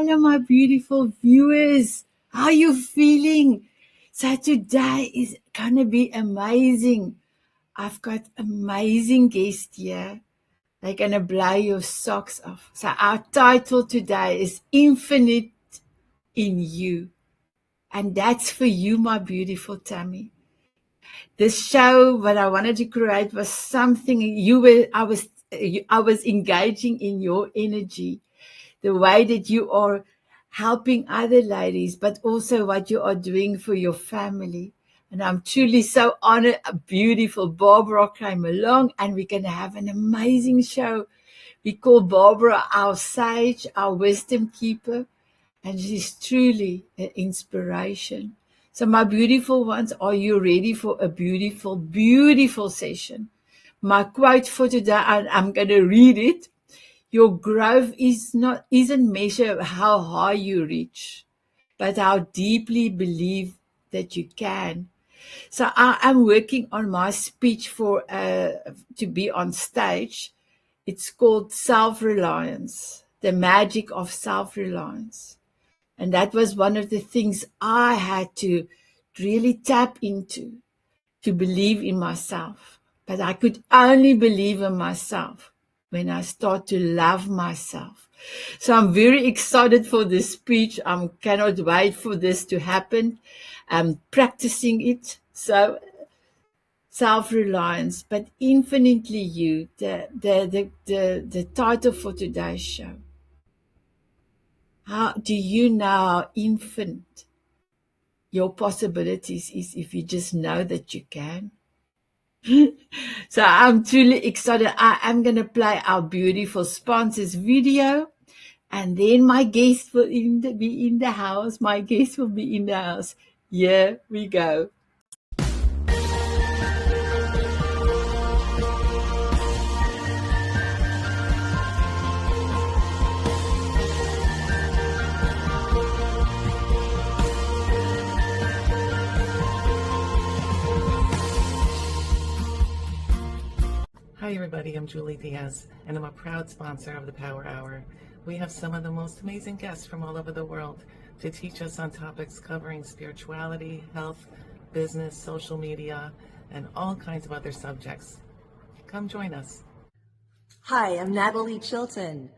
Hello, my beautiful viewers. How are you feeling? So today is going to be amazing. I've got amazing guests here. They're going to blow your socks off. So our title today is Infinite in You. And that's for you, my beautiful Tammy. This show, what I wanted to create was something I was engaging in your energy, the way that you are helping other ladies, but also what you are doing for your family. And I'm truly so honored. A beautiful Barbara came along, and we're going to have an amazing show. We call Barbara our sage, our wisdom keeper, and she's truly an inspiration. So my beautiful ones, are you ready for a beautiful, beautiful session? My quote for today, and I'm going to read it. Your growth isn't measured how high you reach, but how deeply believe that you can. So I am working on my speech for to be on stage. It's called Self-Reliance, the magic of self-reliance. And that was one of the things I had to really tap into, to believe in myself. But I could only believe in myself when I start to love myself. So I'm very excited for this speech. I cannot wait for this to happen. I'm practicing it. So self-reliance, but infinitely you, the title for today's show. How do you know how infinite your possibilities is if you just know that you can? So I'm truly excited. I am going to play our beautiful sponsors video, and then my guest will be in the house. My guest will be in the house. Here we go. Hi everybody, I'm Julie Diaz, and I'm a proud sponsor of the Power Hour. We have some of the most amazing guests from all over the world to teach us on topics covering spirituality, health, business, social media, and all kinds of other subjects. Come join us. Hi, I'm Nattolie Chilton.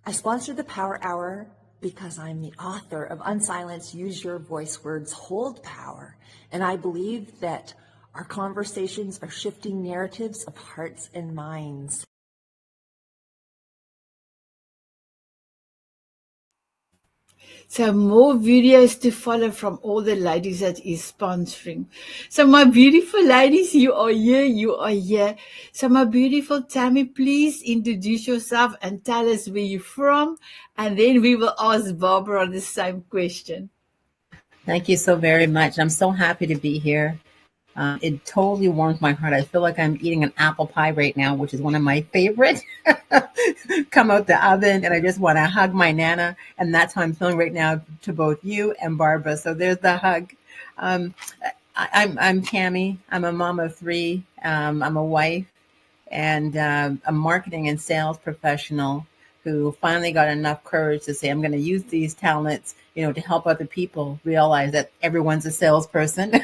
I sponsor the Power Hour because I'm the author of Unsilence, Use Your Voice Words Hold Power, and I believe that our conversations are shifting narratives of hearts and minds. So more videos to follow from all the ladies that is sponsoring. So my beautiful ladies, you are here. So my beautiful Tammy, please introduce yourself and tell us where you're from, and then we will ask Barbara the same question. Thank you so very much. I'm so happy to be here. It totally warms my heart. I feel like I'm eating an apple pie right now, which is one of my favorites. Come out the oven, and I just want to hug my Nana, and that's how I'm feeling right now to both you and Barbara. So there's the hug. I'm Tammy. I'm a mom of three. I'm a wife and a marketing and sales professional who finally got enough courage to say, I'm going to use these talents, to help other people realize that everyone's a salesperson.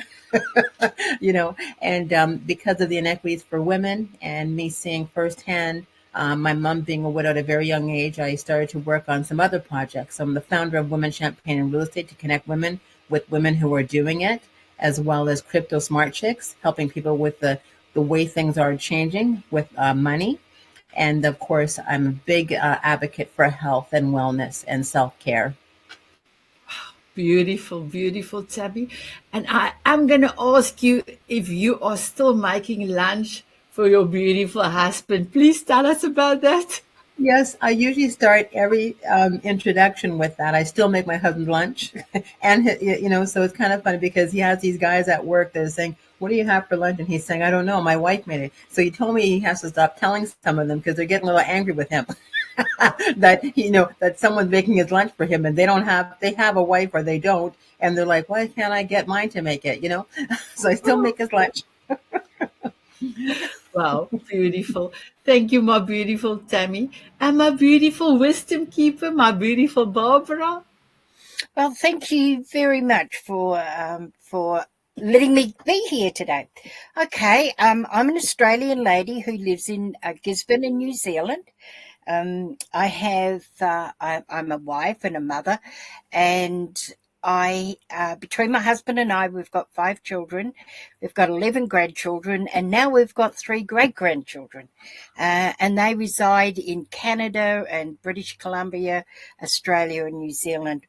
And because of the inequities for women and me seeing firsthand, my mom being a widow at a very young age, I started to work on some other projects. I'm the founder of Women Champagne and Real Estate to connect women with women who are doing it, as well as Crypto Smart Chicks, helping people with the way things are changing with money. And of course, I'm a big advocate for health and wellness and self-care. Beautiful, beautiful, Tabby. And I'm going to ask you if you are still making lunch for your beautiful husband. Please tell us about that. Yes, I usually start every introduction with that. I still make my husband lunch. And, so it's kind of funny because he has these guys at work that are saying, what do you have for lunch? And he's saying, I don't know. My wife made it. So he told me he has to stop telling some of them because they're getting a little angry with him. that someone's making his lunch for him and they have a wife or they don't. And they're like, why can't I get mine to make it? So I still make his lunch. Wow, beautiful. Thank you, my beautiful Tammy. And my beautiful wisdom keeper, my beautiful Barbara. Well, thank you very much for letting me be here today. Okay, I'm an Australian lady who lives in Gisborne in New Zealand. I'm a wife and a mother, and between my husband and I, we've got 5 children. We've got 11 grandchildren, and now we've got 3 great grandchildren. And they reside in Canada and British Columbia, Australia, and New Zealand.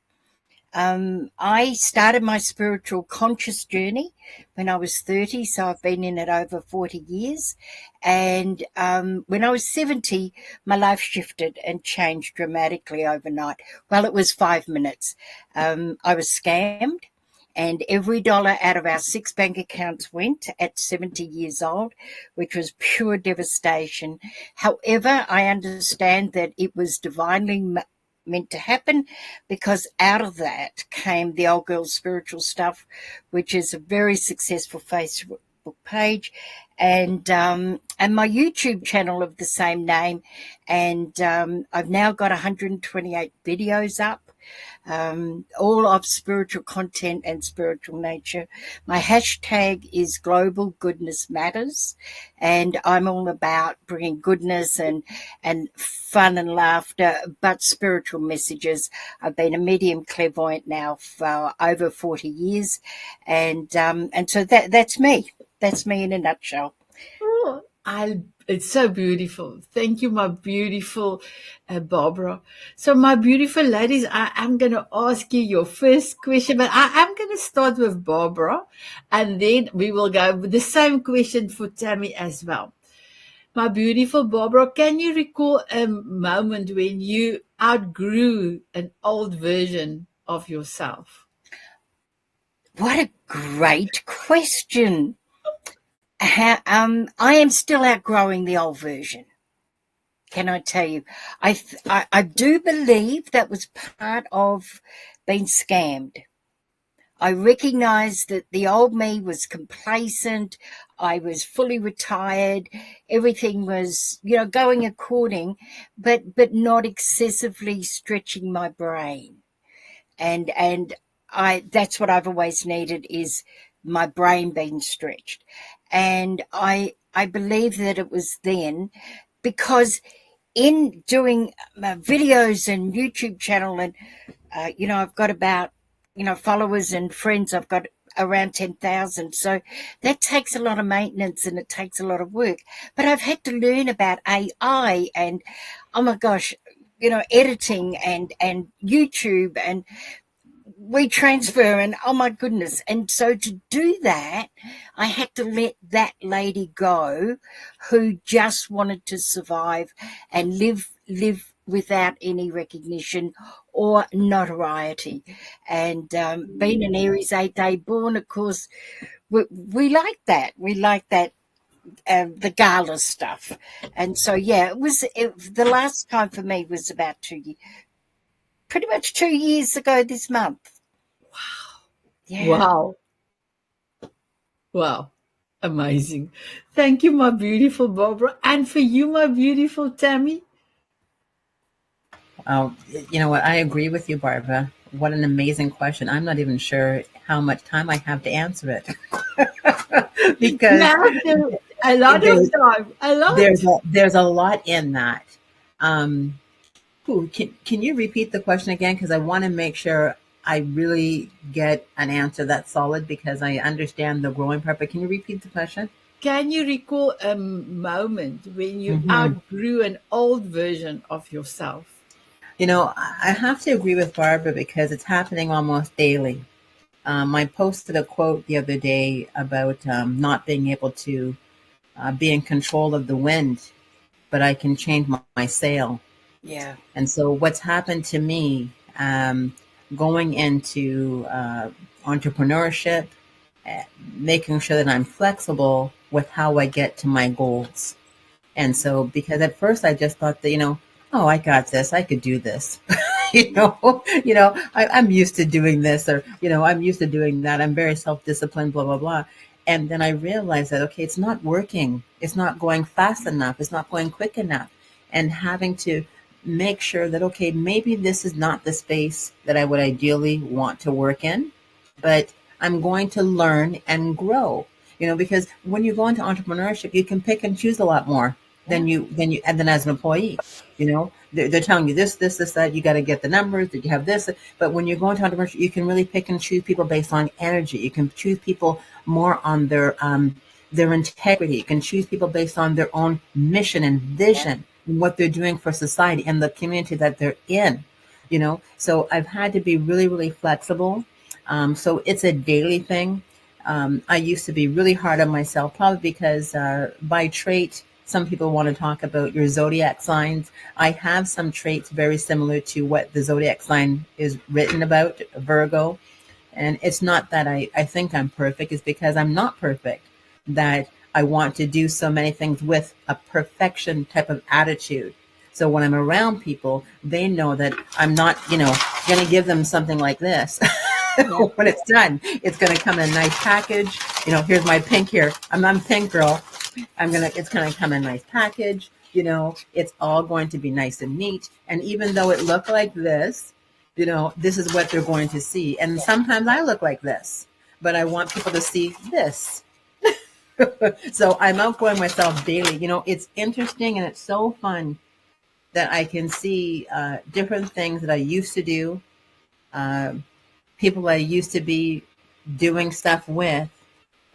I started my spiritual conscious journey when I was 30, so I've been in it over 40 years. And when I was 70, my life shifted and changed dramatically overnight. Well, it was 5 minutes. I was scammed, and every dollar out of our 6 bank accounts went at 70 years old, which was pure devastation. However, I understand that it was divinely meant to happen, because out of that came the Old Girl Spiritual Stuff, which is a very successful Facebook page, and my YouTube channel of the same name. And I've now got 128 videos up, all of spiritual content and spiritual nature. My hashtag is Global Goodness Matters, and I'm all about bringing goodness and fun and laughter, but spiritual messages. I've been a medium clairvoyant now for over 40 years, and so that's me. That's me in a nutshell. Oh, it's so beautiful. Thank you, my beautiful Barbara. So, my beautiful ladies, I'm going to ask you your first question, but I'm going to start with Barbara, and then we will go with the same question for Tammy as well. My beautiful Barbara, can you recall a moment when you outgrew an old version of yourself? What a great question. I am still outgrowing the old version. Can I tell you? I do believe that was part of being scammed. I recognized that the old me was complacent. I was fully retired. Everything was, going according, but not excessively stretching my brain. And that's what I've always needed, is my brain being stretched. And I believe that it was then, because in doing videos and YouTube channel, and I've got about, followers and friends, I've got around 10,000. So that takes a lot of maintenance and it takes a lot of work. But I've had to learn about AI and, oh my gosh, editing and YouTube and WeTransfer and, oh my goodness. And so to do that, I had to let that lady go who just wanted to survive and live without any recognition or notoriety. And being an Aries 8-day born, of course, we like that. We like that, the gala stuff. And so, yeah, the last time for me was about pretty much 2 years ago this month. Wow. Yeah. Wow. Amazing. Thank you, my beautiful Barbara. And for you, my beautiful Tammy. You know what? I agree with you, Barbara. What an amazing question. I'm not even sure how much time I have to answer it. Because a lot of time. There's a lot in that. Can you repeat the question again? Because I want to make sure I really get an answer that's solid, because I understand the growing part. But can you repeat the question? Can you recall a moment when you outgrew an old version of yourself? I have to agree with Barbara, because it's happening almost daily. I posted a quote the other day about not being able to be in control of the wind, but I can change my sail. Yeah. And so what's happened to me, going into entrepreneurship, making sure that I'm flexible with how I get to my goals. And so, because at first I just thought that, oh, I got this, I could do this. I'm used to doing this, or, I'm used to doing that. I'm very self-disciplined, blah, blah, blah. And then I realized that, okay, it's not working. It's not going fast enough. It's not going quick enough. And having to make sure that, okay, maybe this is not the space that I would ideally want to work in, but I'm going to learn and grow, because when you go into entrepreneurship, you can pick and choose a lot more and then as an employee, they're telling you this, that you got to get the numbers, that you have this. But when you go into entrepreneurship, you can really pick and choose people based on energy. You can choose people more on their integrity. You can choose people based on their own mission and vision, and what they're doing for society and the community that they're in. So I've had to be really, really flexible. So it's a daily thing. I used to be really hard on myself, probably because by trait, some people want to talk about your zodiac signs. I have some traits very similar to what the zodiac sign is written about, Virgo. And it's not that I think I'm perfect. It's because I'm not perfect, that I want to do so many things with a perfection type of attitude. So when I'm around people, they know that I'm not, going to give them something like this. When it's done, it's going to come in a nice package. Here's my pink here. I'm a pink girl. It's going to come in a nice package. It's all going to be nice and neat. And even though it looked like this, this is what they're going to see. And sometimes I look like this, but I want people to see this. So I'm outgrowing myself daily. It's interesting and it's so fun that I can see different things that I used to do, people I used to be doing stuff with,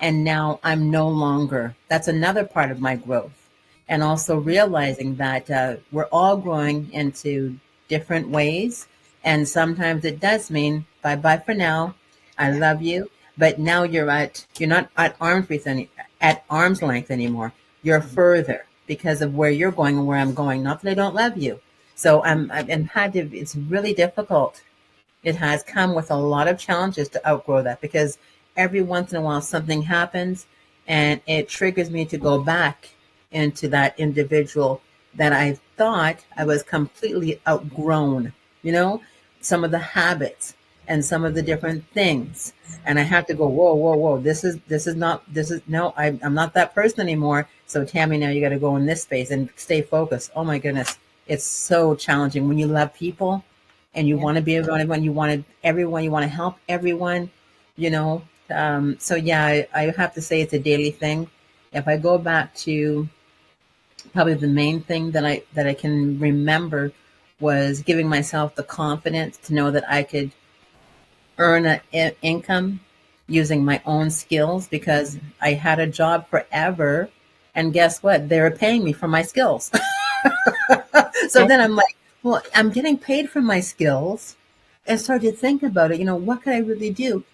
and now I'm no longer. That's another part of my growth. And also realizing that we're all growing into different ways. And sometimes it does mean bye-bye for now. I love you. But now you're not at arm's length anymore. You're further because of where you're going and where I'm going. Not that I don't love you. So it's really difficult. It has come with a lot of challenges to outgrow that, because every once in a while something happens and it triggers me to go back into that individual that I thought I was completely outgrown, some of the habits and some of the different things. And I have to go, whoa. I'm not that person anymore. So Tammy, now you got to go in this space and stay focused. Oh my goodness. It's so challenging when you love people and you want to be around everyone. You want to help everyone, So yeah, I have to say it's a daily thing. If I go back to probably the main thing that I can remember was giving myself the confidence to know that I could earn an income using my own skills, because I had a job forever, and guess what? They were paying me for my skills. So then I'm like, well, I'm getting paid for my skills, and started to think about it. What could I really do?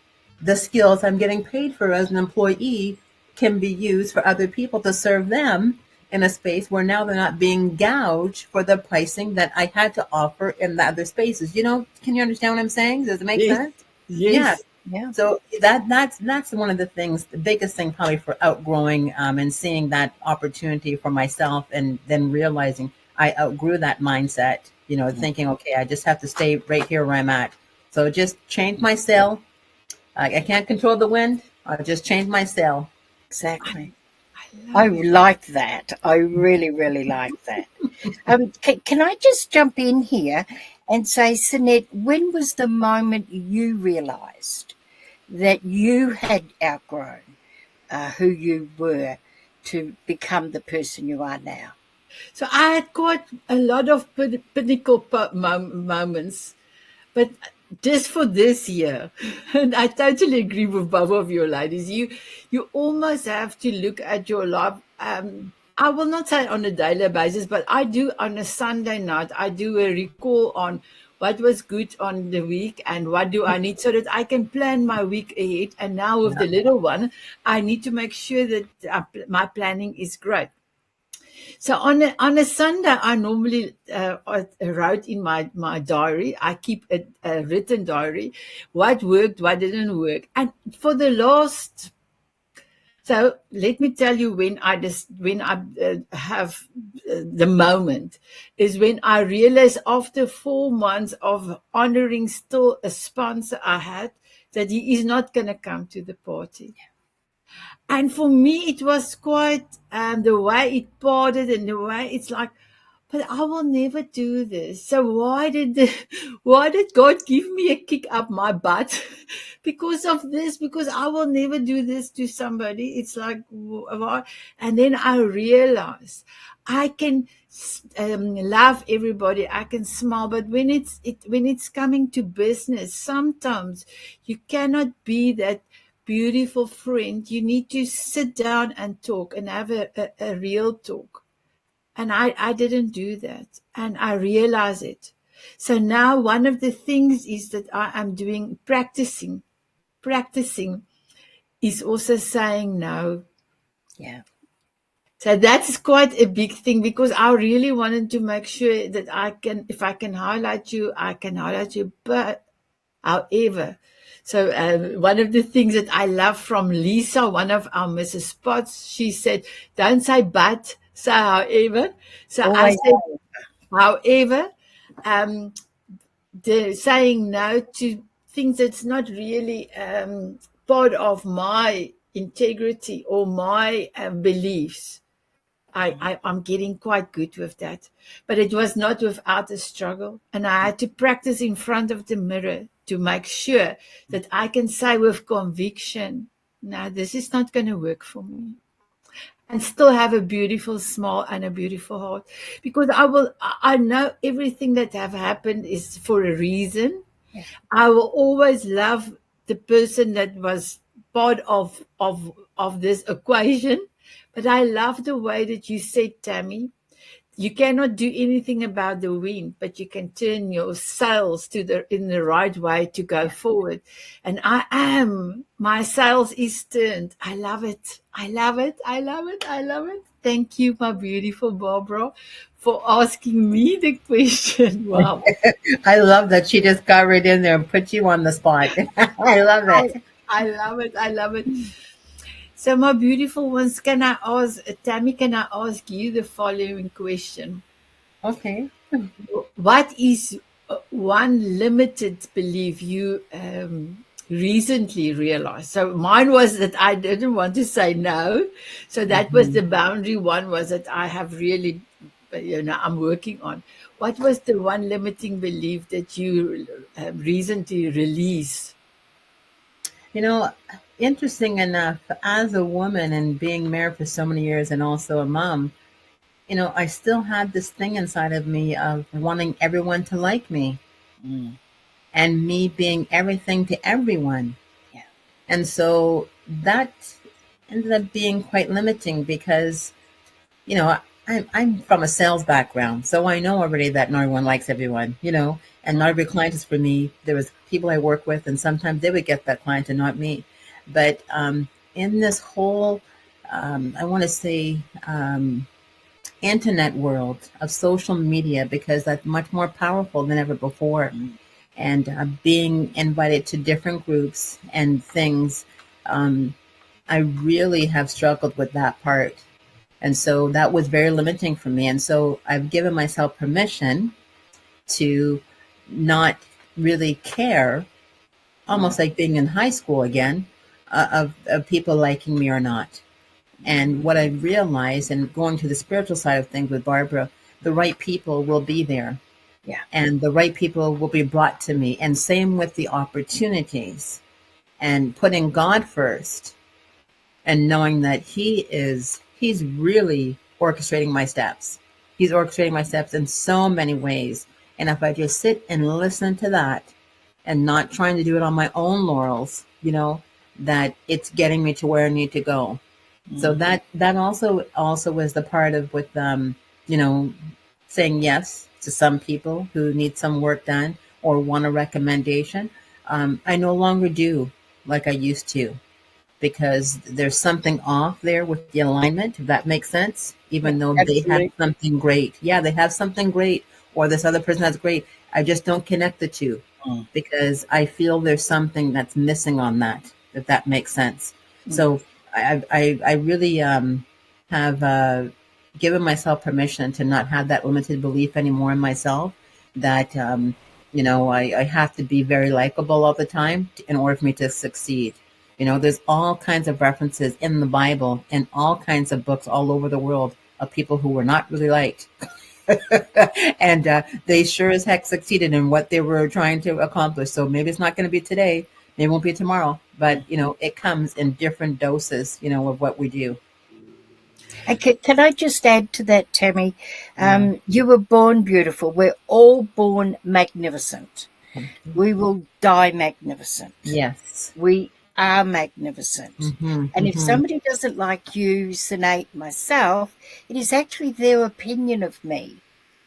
The skills I'm getting paid for as an employee can be used for other people to serve them in a space where now they're not being gouged for the pricing that I had to offer in the other spaces. Can you understand what I'm saying? Does it make sense? Yes. Yeah. So that's one of the things, the biggest thing probably for outgrowing and seeing that opportunity for myself, and then realizing I outgrew that mindset, thinking, okay, I just have to stay right here where I'm at. So just change my sail. I can't control the wind. I'll just change my sail. Exactly. I like that. I really, really like that. Can I just jump in here and say, Sanet, when was the moment you realized that you had outgrown who you were to become the person you are now? So I had quite a lot of pinnacle moments, but just for this year, and I totally agree with both of you ladies, you almost have to look at your life. I will not say on a daily basis, but I do on a Sunday night, I do a recall on what was good on the week and what do I need, so that I can plan my week ahead. And now with the little one, I need to make sure that my planning is great. So on a Sunday, I normally wrote in my diary. I keep a written diary, what worked, what didn't work. And for the last, so let me tell you when I have the moment is when I realized after 4 months of honoring still a sponsor I had, that he is not going to come to the party. And for me, it was quite the way it parted and the way it's like, but I will never do this. So why did God give me a kick up my butt because of this? Because I will never do this to somebody. It's like, why? And then I realized I can love everybody. I can smile, but when it's coming to business, sometimes you cannot be that beautiful friend. You need to sit down and talk and have a real talk. And I didn't do that. And I realize it. So now one of the things is that I am doing practicing is also saying no. Yeah. So that's quite a big thing because I really wanted to make sure that if I can highlight you, I can highlight you. But however, so one of the things that I love from Lisa, one of our Mrs. Spots, she said, don't say but, say however. So Oh, I I said, however, the saying no to things that's not really part of my integrity or my beliefs. I'm getting quite good with that. But it was not without a struggle. And I had to practice in front of the mirror to make sure that I can say with conviction, no, this is not going to work for me. And still have a beautiful smile and a beautiful heart. Because I know everything that have happened is for a reason. Yeah. I will always love the person that was part of this equation. But I love the way that you said, Tammy, you cannot do anything about the wind, but you can turn your sails in the right way to go forward. And my sails is turned. I love it. I love it. I love it. I love it. Thank you, my beautiful Barbara, for asking me the question. Wow. I love that she just got right in there and put you on the spot. I love it. I love it. I love it. So, my beautiful ones, Tammy, can I ask you the following question? Okay. What is one limited belief you recently realized? So mine was that I didn't want to say no. So that was the boundary. One was that I have really, I'm working on. What was the one limiting belief that you recently released? Interesting enough, as a woman and being married for so many years and also a mom, I still had this thing inside of me of wanting everyone to like me and me being everything to everyone. Yeah. And so that ended up being quite limiting because, I'm from a sales background. So I know already that not everyone likes everyone, and not every client is for me. There was people I work with, and sometimes they would get that client and not me. But in this whole, I want to say, internet world of social media, because that's much more powerful than ever before. And being invited to different groups and things, I really have struggled with that part. And so that was very limiting for me. And so I've given myself permission to not really care, almost like being in high school again, of people liking me or not. And what I realized, and going to the spiritual side of things with Barbara, the right people will be there. Yeah. And the right people will be brought to me. And same with the opportunities. And putting God first and knowing that He's really orchestrating my steps. He's orchestrating my steps in so many ways. And if I just sit and listen to that and not trying to do it on my own laurels, that it's getting me to where I need to go. So that also was the part of with saying yes to some people who need some work done or want a recommendation. I no longer do like I used to, because there's something off there with the alignment, if that makes sense, even though they have something great. Yeah, they have something great, or this other person has great. I just don't connect the two because I feel there's something that's missing on that, if that makes sense. So I really have given myself permission to not have that limited belief anymore in myself, that, I have to be very likable all the time in order for me to succeed. There's all kinds of references in the Bible and all kinds of books all over the world of people who were not really liked. And they sure as heck succeeded in what they were trying to accomplish. So maybe it's not going to be today, maybe it won't be tomorrow, but it comes in different doses, of what we do. Can I just add to that, Tammy? You were born beautiful. We're all born magnificent. We will die magnificent. Yes. We are magnificent. Mm-hmm, and if somebody doesn't like you, Sanet, myself, it is actually their opinion of me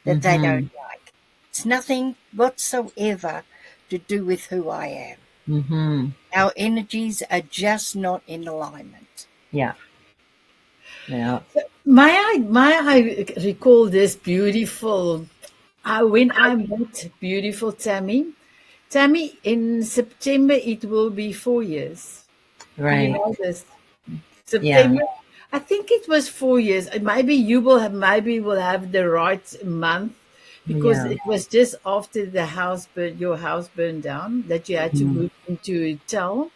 that they don't like. It's nothing whatsoever to do with who I am. Mm-hmm. Our energies are just not in alignment. Yeah. Yeah. May I recall this beautiful, when I met beautiful Tammy. Tammy, in September, it will be 4 years. Right. You know this. September, I think it was 4 years. Maybe you will have the right month, because it was just after your house burned down, that you had to move into a hotel.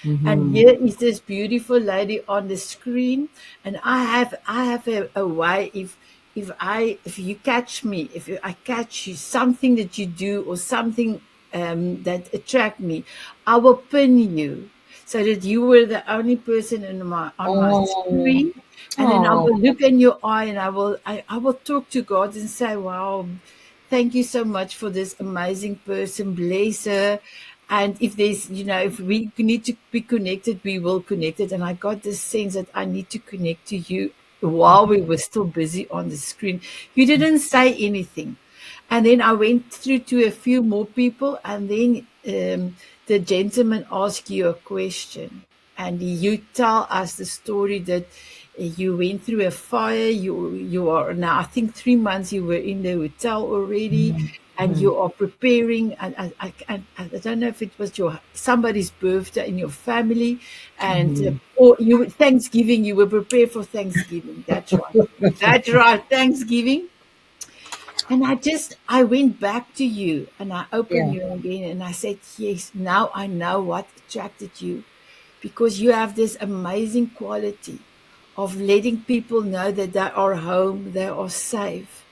And here is this beautiful lady on the screen, and I have a way, if you catch me, if I catch you, something that you do or something that attract me, I will pin you, so that you were the only person on my screen. And then I will look in your eye, and I will talk to God and say, wow, thank you so much for this amazing person, bless her. And if there's, if we need to be connected, we will connect it. And I got this sense that I need to connect to you while we were still busy on the screen. You didn't say anything. And then I went through to a few more people, and then the gentleman asked you a question. And you tell us the story that you went through a fire. You are now, I think 3 months you were in the hotel already. And you are preparing, and I don't know if it was somebody's birthday in your family, and or Thanksgiving. You were prepared for Thanksgiving. That's right. That's right. Thanksgiving. And I went back to you, and I opened you again, and I said, yes, now I know what attracted you, because you have this amazing quality of letting people know that they are home, they are safe,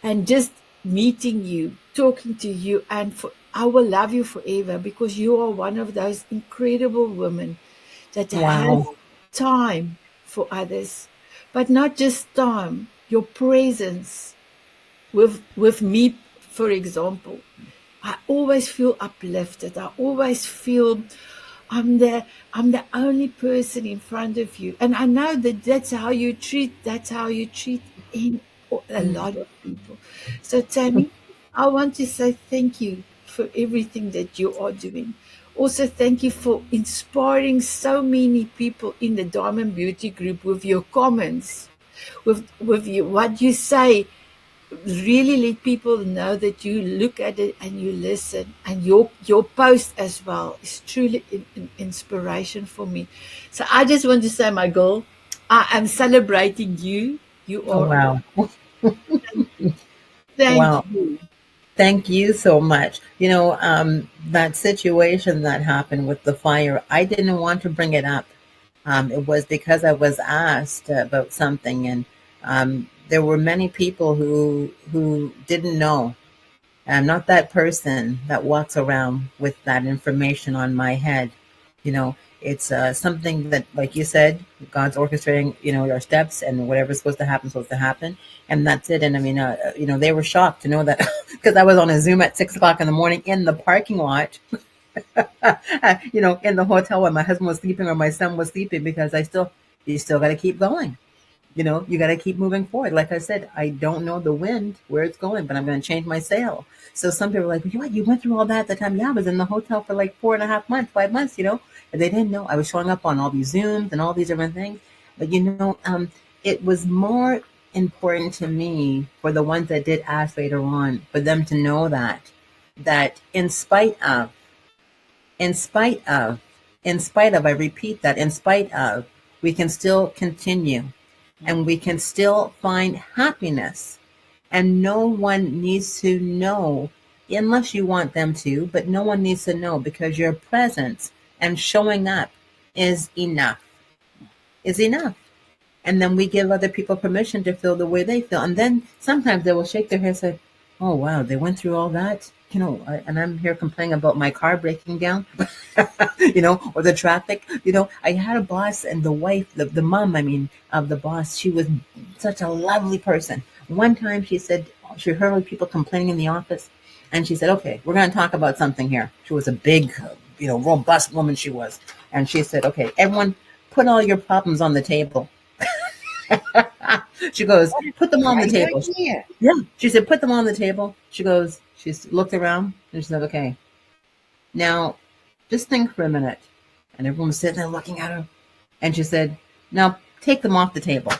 and just meeting you, talking to you, and I will love you forever, because you are one of those incredible women that have time for others, but not just time, your presence with me, for example. I always feel uplifted. I always feel I'm the only person in front of you, and I know that's how you treat in a lot of people. So Tammy, I want to say thank you for everything that you are doing. Also, thank you for inspiring so many people in the Diamond Beauty group with your comments, with what you say. Really let people know that you look at it and you listen, and your post as well is truly an inspiration for me. So I just want to say, my girl, I am celebrating you. You are. Thank you. Thank you so much. That situation that happened with the fire, I didn't want to bring it up. It was because I was asked about something, and there were many people who didn't know. I'm not that person that walks around with that information on my head. It's something that, like you said, God's orchestrating, our steps, and whatever's supposed to happen, and that's it. And I mean, they were shocked to know that, because I was on a Zoom at 6:00 in the morning in the parking lot, in the hotel when my husband was sleeping or my son was sleeping, because you still got to keep going. You got to keep moving forward. Like I said, I don't know the wind, where it's going, but I'm going to change my sail. So some people are like, what, you went through all that at the time? Yeah, I was in the hotel for like 4.5 months, 5 months, and they didn't know I was showing up on all these Zooms and all these different things. But, it was more important to me for the ones that did ask later on, for them to know that in spite of, I repeat that, in spite of, we can still continue. And we can still find happiness. And no one needs to know, unless you want them to, but no one needs to know, because your presence and showing up is enough. Is enough. And then we give other people permission to feel the way they feel. And then sometimes they will shake their head and say, oh, wow, they went through all that. And I'm here complaining about my car breaking down, or the traffic. I had a boss, and the wife, the mom, of the boss, she was such a lovely person. One time she said, she heard people complaining in the office, and she said, okay, we're going to talk about something here. She was a big, robust woman she was. And she said, okay, everyone put all your problems on the table. She goes, put them on the table. Yeah. She said, put them on the table. She looked around and she said, okay, now just think for a minute. And everyone was sitting there looking at her. And she said, now take them off the table.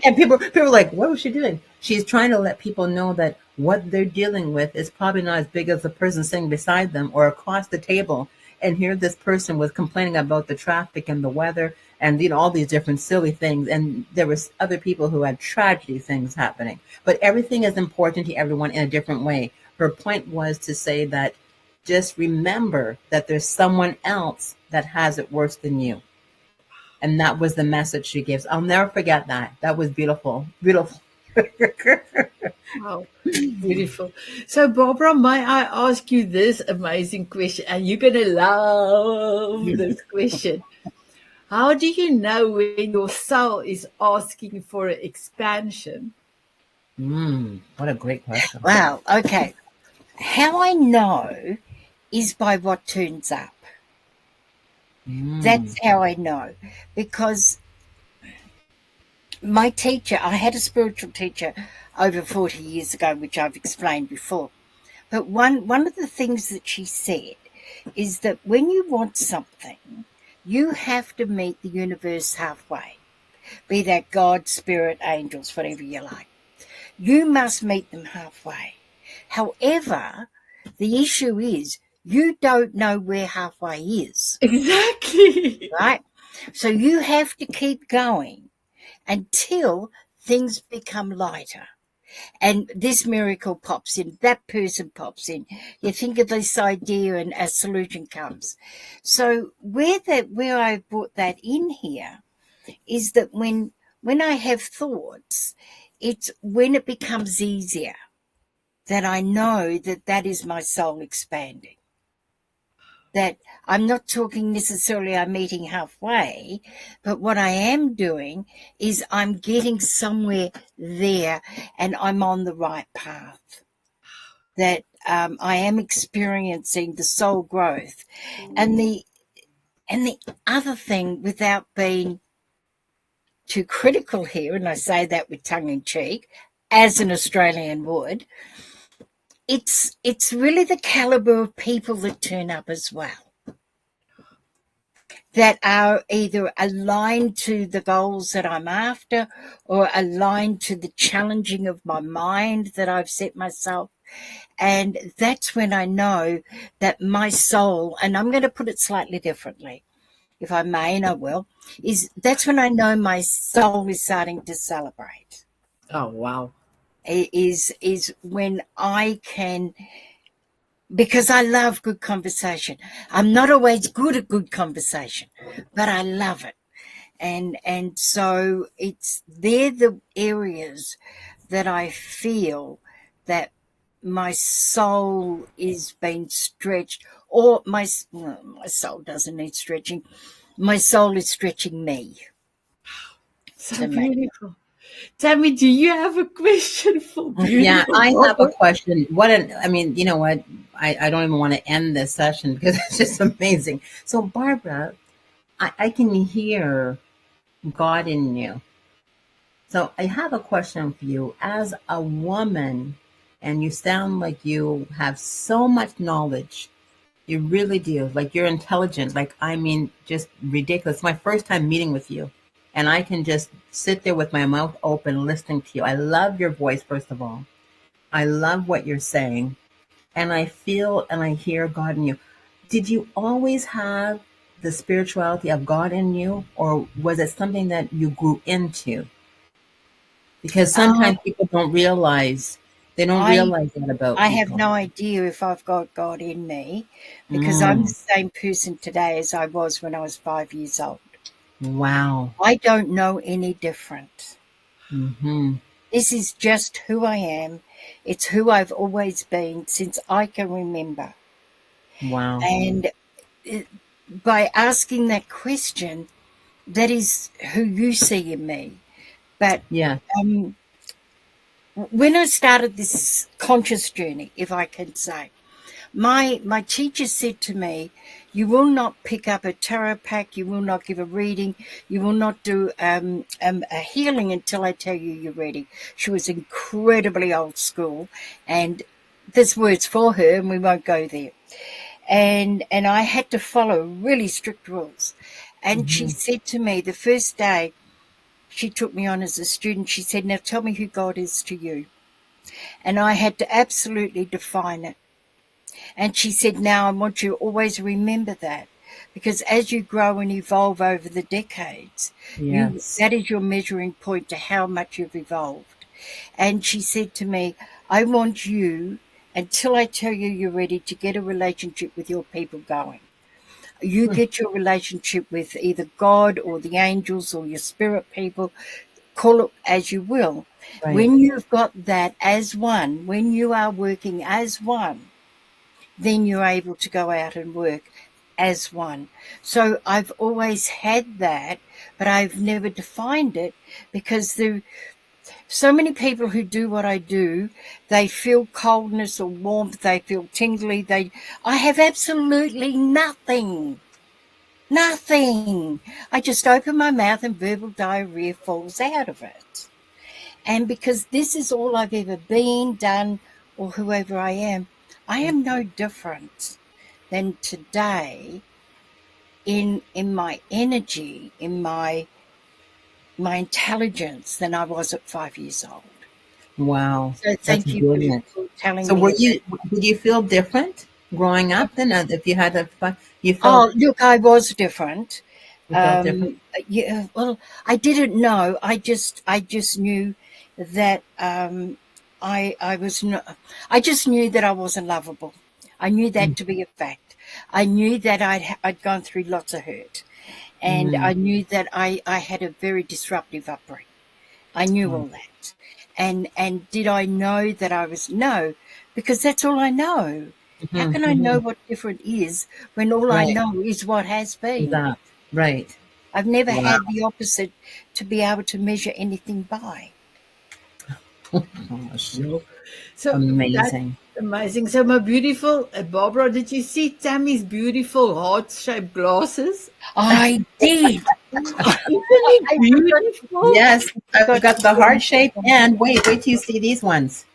And people were like, what was she doing? She's trying to let people know that what they're dealing with is probably not as big as the person sitting beside them or across the table. And here this person was complaining about the traffic and the weather and all these different silly things. And there was other people who had tragedy things happening. But everything is important to everyone in a different way. Her point was to say that just remember that there's someone else that has it worse than you. And that was the message she gives. I'll never forget that. That was beautiful. Beautiful. Wow, beautiful. So, Barbara, may I ask you this amazing question? And you're going to love this question. How do you know when your soul is asking for an expansion? What a great question. Wow, okay. How I know is by what turns up. That's how I know. Because my teacher, I had a spiritual teacher over 40 years ago, which I've explained before. But one of the things that she said is that when you want something, you have to meet the universe halfway, be that God, spirit, angels, whatever you like. You must meet them halfway. However, the issue is you don't know where halfway is. Exactly. Right? So you have to keep going until things become lighter. And this miracle pops in, that person pops in. You think of this idea and a solution comes. So where I brought that in here is that when I have thoughts, it's when it becomes easier that I know that is my soul expanding. That I'm not talking necessarily I'm meeting halfway, but what I am doing is I'm getting somewhere there and I'm on the right path. That I am experiencing the soul growth. And the other thing, without being too critical here, and I say that with tongue in cheek, as an Australian would, it's really the caliber of people that turn up as well, that are either aligned to the goals that I'm after or aligned to the challenging of my mind that I've set myself. And that's when I know that my soul, and I'm going to put it slightly differently, if I may, and I will, that's when I know my soul is starting to celebrate. Oh, wow. Is when I can, because I love good conversation. I'm not always good at good conversation, but I love it. And so they're the areas that I feel that my soul is being stretched, or my soul doesn't need stretching. My soul is stretching me. So beautiful. Tammy, do you have a question for beautiful? Yeah, I have a question. You know what? I don't even want to end this session because it's just amazing. So, Barbara, I can hear God in you. So I have a question for you. As a woman, and you sound like you have so much knowledge. You really do. Like, you're intelligent. Just ridiculous. It's my first time meeting with you. And I can just sit there with my mouth open listening to you. I love your voice, first of all. I love what you're saying. And I feel and I hear God in you. Did you always have the spirituality of God in you? Or was it something that you grew into? Because sometimes people don't realize They don't I realize that about I have people. no idea if I've got God in me, because I'm the same person today as I was when I was 5 years old. Wow. I don't know any different. Mm-hmm. This is just who I am. It's who I've always been since I can remember. Wow. And by asking that question, that is who you see in me. But Yeah. when I started this conscious journey, if I can say, my teacher said to me, you will not pick up a tarot pack, you will not give a reading, you will not do a healing until I tell you you're ready. She was incredibly old school, and this word's for her, and we won't go there. And I had to follow really strict rules. And she said to me the first day she took me on as a student, she said, now tell me who God is to you. And I had to absolutely define it. And she said, now I want you to always remember that, because as you grow and evolve over the decades, Yes. that is your measuring point to how much you've evolved. And she said to me, I want you, until I tell you you're ready, to get a relationship with your people going. You get your relationship with either God or the angels or your spirit people, call it as you will. Right. When you've got that as one, when you are working as one, then you're able to go out and work as one. So I've always had that, but I've never defined it, because there so many people who do what I do, they feel coldness or warmth, they feel tingly. I have absolutely nothing. Nothing. I just open my mouth and verbal diarrhea falls out of it. And because this is all I've ever been, done, or whoever I am no different than today in my energy, in my intelligence, than I was at 5 years old. Wow. So That's thank you brilliant. for telling So me. did you feel different growing up then? If you had you Oh, felt, look, I was different. you felt different? Yeah, well, I didn't know. I just knew that I was not. I just knew that I wasn't lovable. I knew that to be a fact. I knew that I'd gone through lots of hurt, and I knew that I had a very disruptive upbringing. I knew all that, and did I know that I was no? Because that's all I know. How can I know what different is when all I Right. know is what has been? That. Right. I've never Wow. had the opposite to be able to measure anything by. Gosh. So that's Amazing. amazing. So my beautiful Barbara, did you see Tammy's beautiful heart-shaped glasses? I did. Isn't it I beautiful? Yes, I've forgot got to the heart send shape, them. and wait till you see these ones.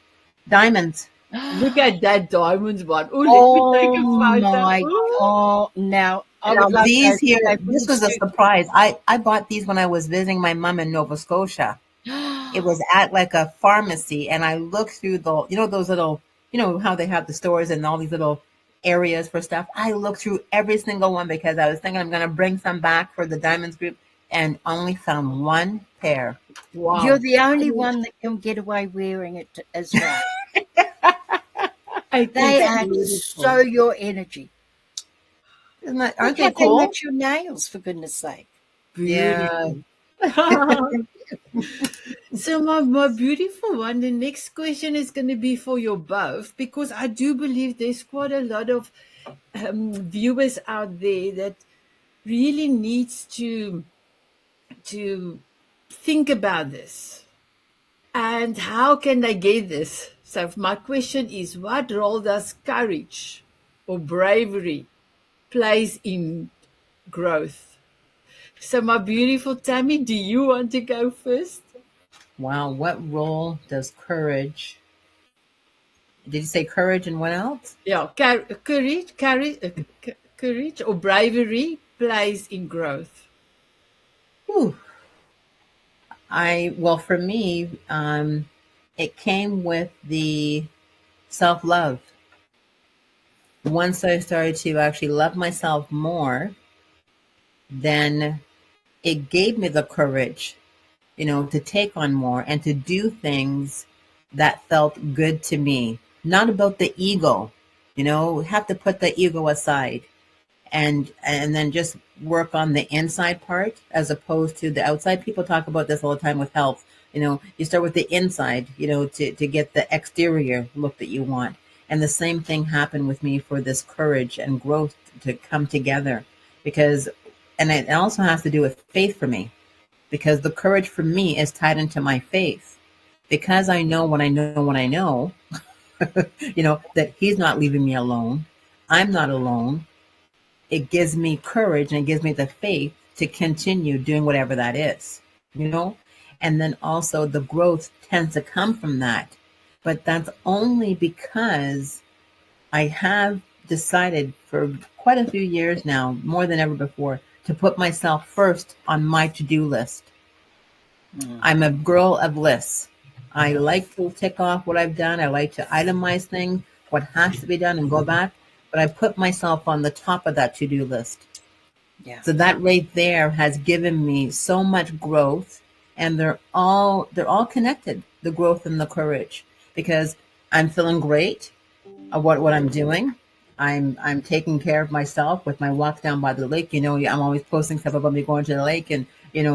Diamonds. Look at that diamonds one. Oh, let me take Oh a photo. my Ooh. God. Now, I Now would love these those, here, but they this wouldn't was a suit surprise. I bought these when I was visiting my mom in Nova Scotia. me. It was at like a pharmacy, and I looked through those little, how they have the stores and all these little areas for stuff. I looked through every single one because I was thinking I'm going to bring some back for the Diamonds group, and only found one pair. You're Wow. the only one that can get away wearing it as well. It They is are so beautiful. your energy. Aren't Look they how they cool? match your nails, for goodness sake. Yeah. Beautiful. So my beautiful one, the next question is going to be for your both, because I do believe there's quite a lot of viewers out there that really needs to think about this, and how can they get this. So my question is, what role does courage or bravery plays in growth? So my beautiful Tammy, do you want to go first? Wow. What role does courage? Did you say courage and what else? Yeah, courage or bravery plays in growth. Whew. Well, for me, it came with the self love. Once I started to actually love myself more, then it gave me the courage, to take on more and to do things that felt good to me. Not about the ego, we have to put the ego aside and then just work on the inside part as opposed to the outside. People talk about this all the time with health. You start with the inside, to get the exterior look that you want. And the same thing happened with me for this courage and growth to come together and it also has to do with faith for me, because the courage for me is tied into my faith. Because I know what I know, that he's not leaving me alone. I'm not alone. It gives me courage and it gives me the faith to continue doing whatever that is, and then also the growth tends to come from that. But that's only because I have decided for quite a few years now, more than ever before, to put myself first on my to-do list. I'm a girl of lists. I like to tick off what I've done. I like to itemize things, what has to be done, and go back. But I put myself on the top of that to-do list. Yeah. So that right there has given me so much growth, and they're all connected, the growth and the courage, because I'm feeling great of what I'm doing. I'm taking care of myself with my walk down by the lake. I'm always posting stuff about me going to the lake and,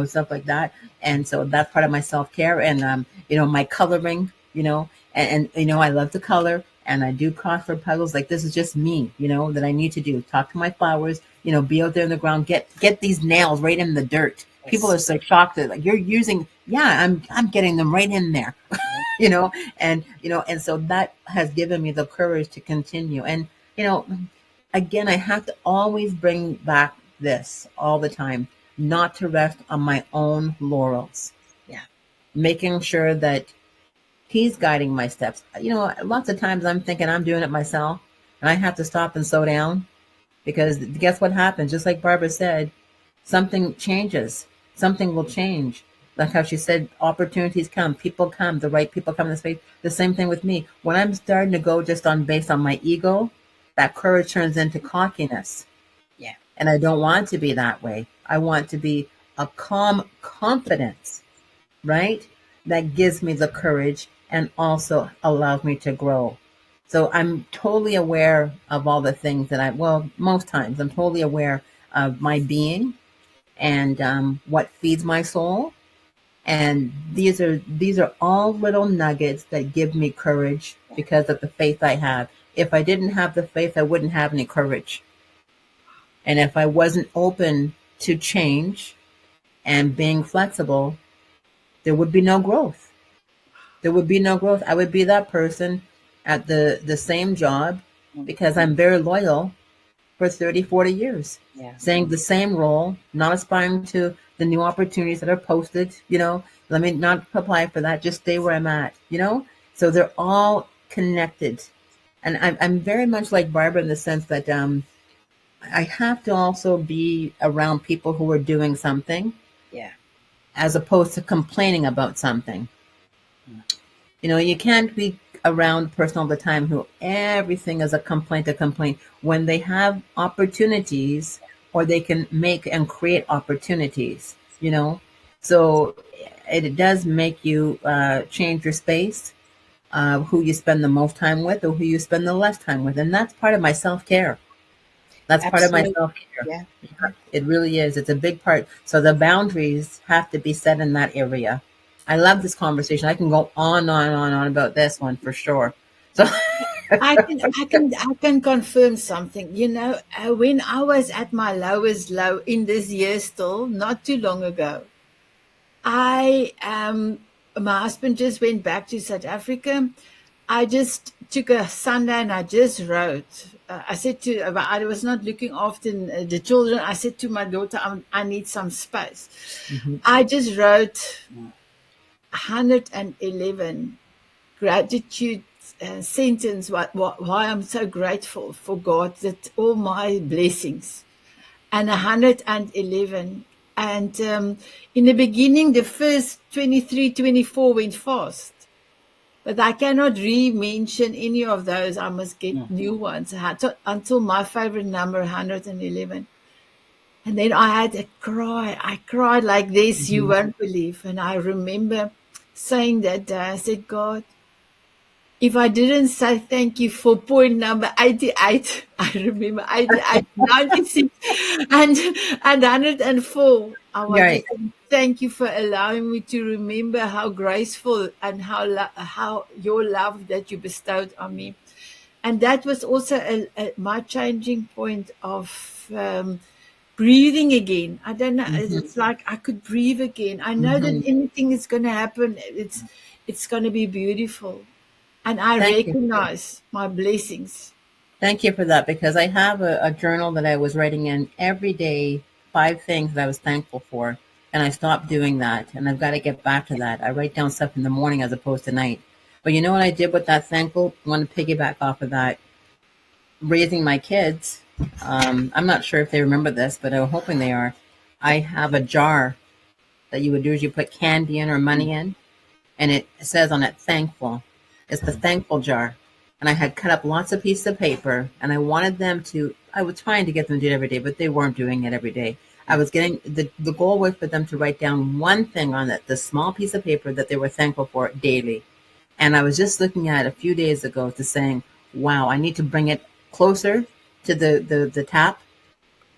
stuff like that. And so that's part of my self-care and, my coloring, and I love to color and I do crossword puzzles. Like this is just me, that I need to do. Talk to my flowers, be out there in the ground, get these nails right in the dirt. Yes. People are so shocked that like you're using, I'm getting them right in there, and so that has given me the courage to continue. And, again, I have to always bring back this all the time, not to rest on my own laurels. Yeah. Making sure that he's guiding my steps. Lots of times I'm thinking I'm doing it myself and I have to stop and slow down, because guess what happens? Just like Barbara said, something changes. Something will change. Like how she said, opportunities come, people come, the right people come in this space. The same thing with me. When I'm starting to go just based on my ego, that courage turns into cockiness. Yeah. And I don't want to be that way. I want to be a calm confidence, right? That gives me the courage and also allows me to grow. So I'm totally aware of all the things that most times I'm totally aware of my being and what feeds my soul. And these are all little nuggets that give me courage because of the faith I have. If I didn't have the faith, I wouldn't have any courage. And if I wasn't open to change and being flexible, there would be no growth. There would be no growth. I would be that person at the same job because I'm very loyal for 30, 40 years. Yeah. Saying the same role, not aspiring to the new opportunities that are posted, let me not apply for that, just stay where I'm at, So they're all connected. And I'm very much like Barbara in the sense that I have to also be around people who are doing something. Yeah. As opposed to complaining about something. You can't be around a person all the time who everything is a complaint. When they have opportunities, or they can make and create opportunities, So it does make you change your space, who you spend the most time with or who you spend the less time with. And that's part of my self-care. That's Absolutely. part of my self-care. Yeah. It really is. It's a big part. So the boundaries have to be set in that area. I love this conversation. I can go on about this one for sure. So I can confirm something. When I was at my lowest low in this year still, not too long ago, my husband just went back to South Africa. I just took a Sunday and I just wrote. I was not looking after the children. I said to my daughter, I need some space. Mm-hmm. I just wrote 111 gratitude sentence why I'm so grateful for God, that all my blessings, and 111. And in the beginning, the first 23, 24 went fast. But I cannot re-mention any of those. I must get new ones until my favorite number, 111. And then I had a cry. I cried like this, you won't believe. And I remember saying that day, I said, God, if I didn't say thank you for point number 88, I remember 88, 96, and 104. I want to Right. say thank you for allowing me to remember how graceful and how your love that you bestowed on me. And that was also my changing point of breathing again. I don't know. It's like I could breathe again. I know that anything is going to happen. It's going to be beautiful. And I Thank you. recognize my blessings. Thank you for that, because I have a journal that I was writing in every day, 5 things that I was thankful for. And I stopped doing that. And I've got to get back to that. I write down stuff in the morning as opposed to night. But you know what I did with that thankful? I want to piggyback off of that. Raising my kids. I'm not sure if they remember this, but I'm hoping they are. I have a jar that you would do is you put candy in or money in, and it says on it thankful. It's the thankful jar. And I had cut up lots of pieces of paper, and I wanted them to, I was trying to get them to do it every day, but they weren't doing it every day. I was getting, the goal was for them to write down one thing on it, the small piece of paper that they were thankful for daily. And I was just looking at a few days ago to saying, wow, I need to bring it closer to the tap,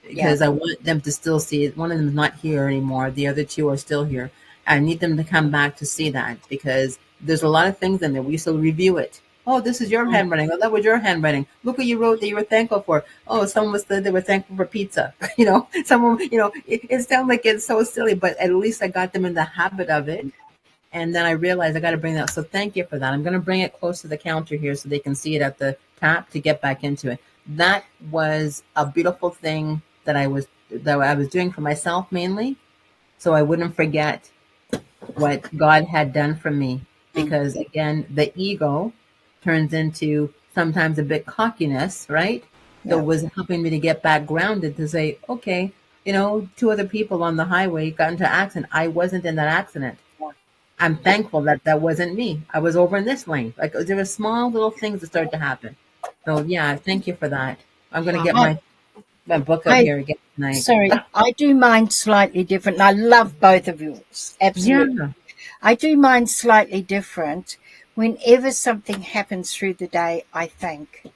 because I want them to still see it. One of them is not here anymore. The other two are still here. I need them to come back to see that, because there's a lot of things in there. We used to review it. Oh, this is your handwriting. Oh, that was your handwriting. Look what you wrote that you were thankful for. Oh, someone said they were thankful for pizza. Someone, it sounds like it's so silly, but at least I got them in the habit of it. And then I realized I got to bring that. So thank you for that. I'm going to bring it close to the counter here so they can see it at the tap to get back into it. That was a beautiful thing that I was doing for myself mainly, so I wouldn't forget what God had done for me. Because again, the ego turns into sometimes a bit cockiness, right? So it was helping me to get back grounded to say, okay, 2 other people on the highway got into an accident. I wasn't in that accident. I'm thankful that that wasn't me. I was over in this lane. Like, there were small little things that started to happen. So yeah, thank you for that. I'm going to get my book up here again tonight. Sorry, I do mine slightly different. I love both of yours. Absolutely. Yeah. I do mine slightly different. Whenever something happens through the day, I thank.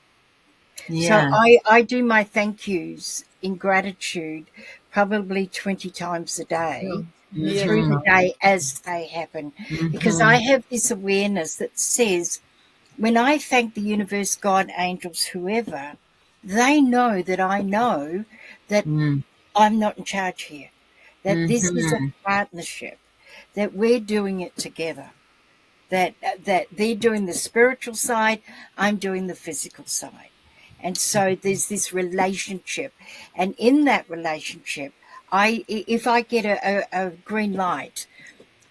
Yeah. So I do my thank yous in gratitude probably 20 times a day through the day as they happen. Because I have this awareness that says, when I thank the universe, God, angels, whoever, they know that I know that I'm not in charge here, that this is a partnership, that we're doing it together, that they're doing the spiritual side, I'm doing the physical side. And so there's this relationship. And in that relationship, if I get a green light,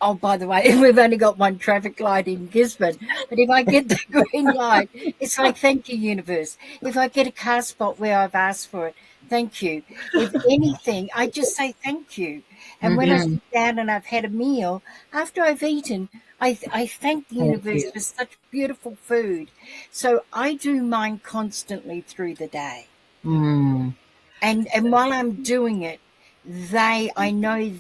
oh, by the way, we've only got one traffic light in Gisborne, but if I get the green light, it's like, thank you, universe. If I get a car spot where I've asked for it, thank you. If anything, I just say thank you. And when I sit down and I've had a meal, after I've eaten, I thank the universe for such beautiful food. So I do mine constantly through the day. And while I'm doing it, I know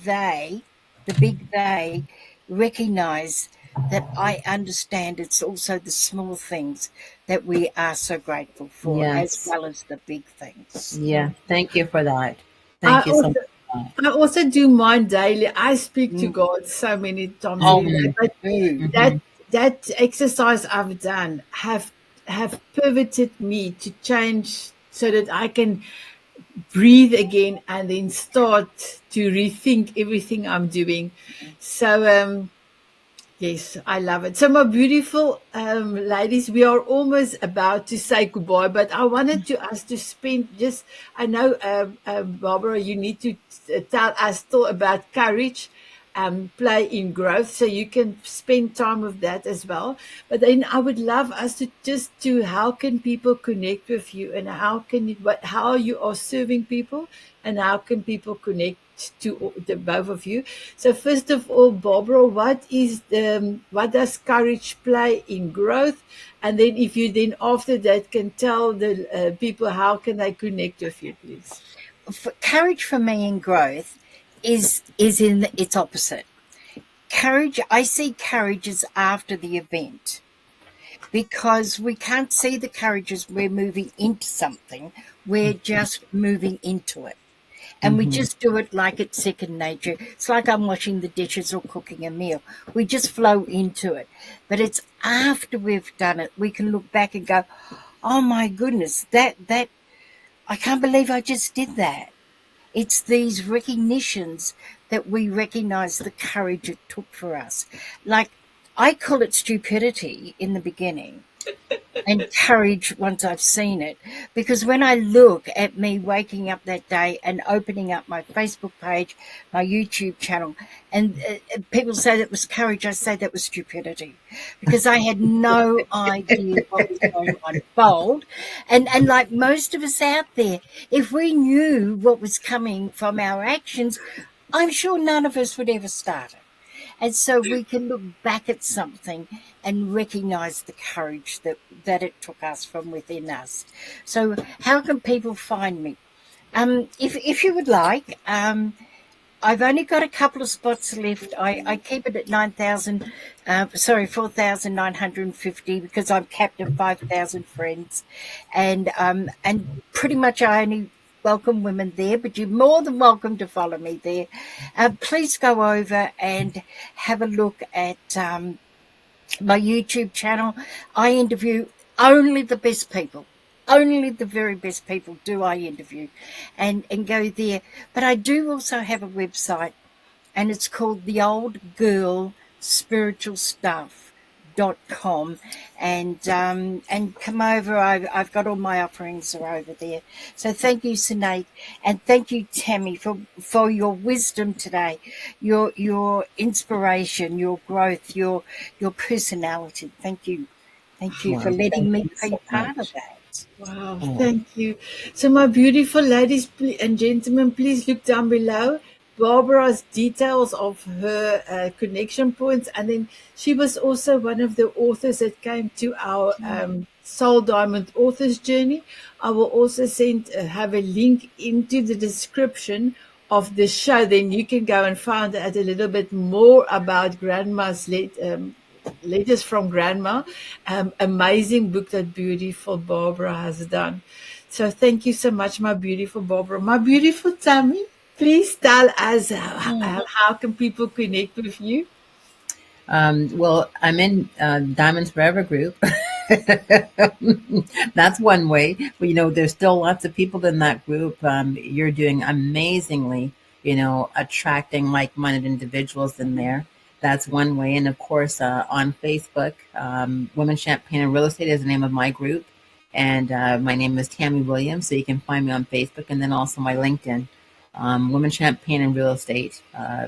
the big they, recognize that I understand it's also the small things that we are so grateful for, as well as the big things. Yeah, thank you for that. Thank you so much. I also do mine daily. I speak to God so many times a day, but that exercise I've done have pivoted me to change so that I can breathe again and then start to rethink everything I'm doing. So yes, I love it. So my beautiful ladies, we are almost about to say goodbye, but I wanted us to spend I know, Barbara, you need to tell us still about courage, play in growth, so you can spend time with that as well. But then I would love us to how can people connect with you, and how you are serving people, and how can people connect to the both of you. So first of all, Barbara, what does courage play in growth? And then if you then after that can tell the people how can they connect with you, please. Courage for me in growth is in its opposite. Courage, I see courage as after the event, because we can't see the courage as we're moving into something. We're just moving into it. And we just do it like it's second nature. It's like I'm washing the dishes or cooking a meal. We just flow into it. But it's after we've done it, we can look back and go, oh my goodness, that I can't believe I just did that. It's these recognitions that we recognize the courage it took for us. Like, I call it stupidity in the beginning and courage once I've seen it. Because when I look at me waking up that day and opening up my Facebook page, my YouTube channel, and people say that was courage, I say that was stupidity. Because I had no idea what was going to unfold. And like most of us out there, if we knew what was coming from our actions, I'm sure none of us would ever start it. And so we can look back at something and recognize the courage that it took us from within us. So how can people find me? If you would like, I've only got a couple of spots left. I keep it at 4,950 because I'm capped at 5,000 friends. And pretty much I only welcome women there, but you're more than welcome to follow me there. Please go over and have a look at my YouTube channel. I interview only the best people. Only the very best people do I interview and go there. But I do also have a website, and it's called The Old Girl Spiritual Stuff.com, and come over. I've got all my offerings are over there. So thank you, Sanet, and thank you, Tammy, for your wisdom today, your inspiration, your growth, your personality. Thank you for letting me be part of that. Wow, thank you. So my beautiful ladies and gentlemen, please look down below. Barbara's details of her connection points, and then she was also one of the authors that came to our Soul Diamond Authors Journey. I will also have a link into the description of the show. Then you can go and find out a little bit more about Grandma's Letters from Grandma. Amazing book that beautiful Barbara has done. So thank you so much, my beautiful Barbara. My beautiful Tammy, please tell us how can people connect with you? Well, I'm in Diamonds Forever group. That's one way. But, there's still lots of people in that group. You're doing amazingly, attracting like-minded individuals in there. That's one way. And of course, on Facebook, Women Champagne and Real Estate is the name of my group. And my name is Tammy Williams. So you can find me on Facebook, and then also my LinkedIn, Women Champagne and Real Estate.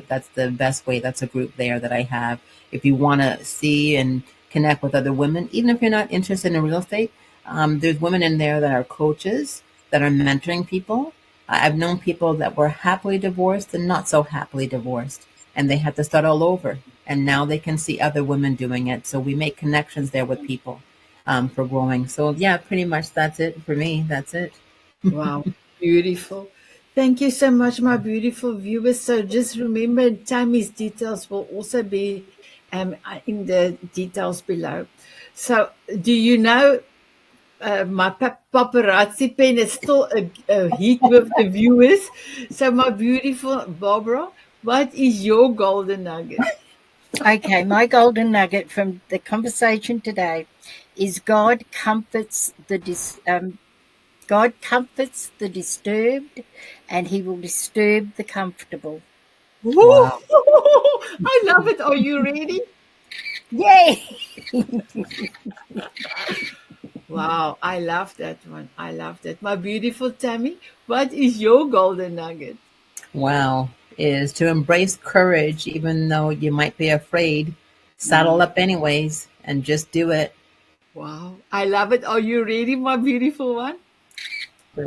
That's the best way. That's a group there that I have. If you want to see and connect with other women, even if you're not interested in real estate, there's women in there that are coaches, that are mentoring people. I've known people that were happily divorced and not so happily divorced, and they had to start all over. And now they can see other women doing it. So we make connections there with people for growing. So yeah, pretty much that's it for me. That's it. Wow, beautiful. Thank you so much, my beautiful viewers. So just remember, Tammy's details will also be in the details below. So do you know my paparazzi pen is still a hit with the viewers? So my beautiful Barbara, what is your golden nugget? Okay, my golden nugget from the conversation today is God comforts the disturbed, and He will disturb the comfortable. Wow. I love it. Are you ready? Yay! Wow, I love that one. I love that. My beautiful Tammy, what is your golden nugget? Wow. Is to embrace courage, even though you might be afraid. Saddle up anyways and just do it. Wow, I love it. Are you ready, my beautiful one? I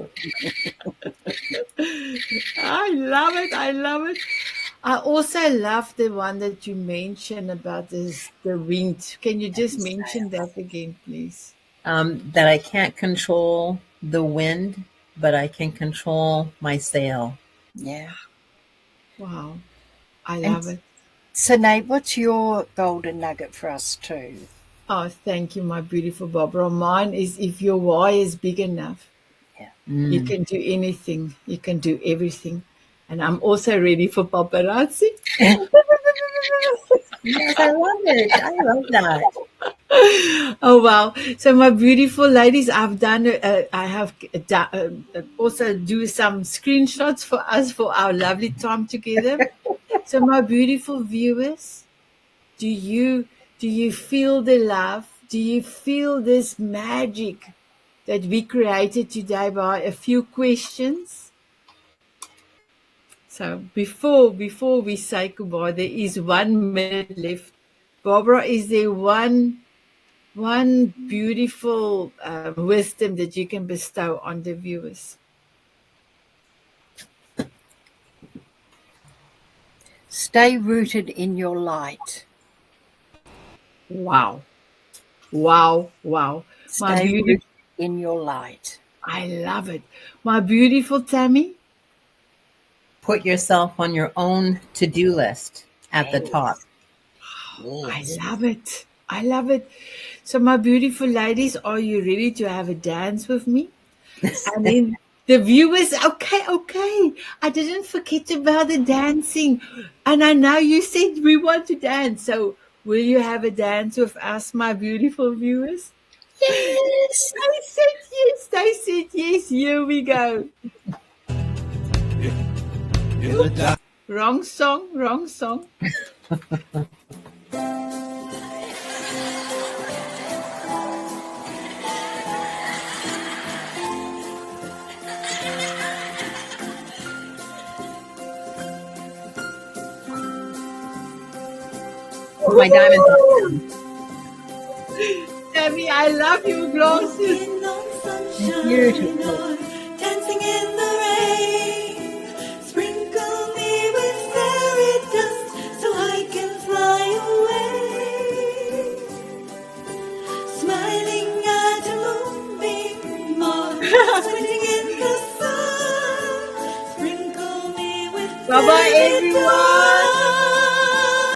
love it. I love it. I also love the one that you mentioned about the wind. Can you just mention that again, please? That I can't control the wind, but I can control my sail. Yeah. Wow, I love it. So, Nate, what's your golden nugget for us too? Oh, thank you, my beautiful Barbara. Mine is if your why is big enough, you can do anything. You can do everything. And I'm also ready for paparazzi. Yes, I love it. I love that. Oh wow! So my beautiful ladies, I have also do some screenshots for us for our lovely time together. So my beautiful viewers, do you feel the love? Do you feel this magic that we created today by a few questions? So before we say goodbye, there is 1 minute left. Barbara, is there one beautiful wisdom that you can bestow on the viewers? Stay rooted in your light. Wow. Wow. My Stay beautiful, rooted in your light. I love it. My beautiful Tammy. Put yourself on your own to-do list at the top. I love it. I love it. So my beautiful ladies, are you ready to have a dance with me? And then the viewers, okay. I didn't forget about the dancing. And I know you said we want to dance. So will you have a dance with us, my beautiful viewers? Yes. They said yes. They said yes. Here we go. Wrong song. Put my diamonds on. Tammy, I love your glasses. Beautiful. Dancing in the rain, sprinkle me with fairy dust so I can fly away. Smiling at a moonbeam or swimming in the sun, sprinkle me with Bye-bye, fairy everyone. dust.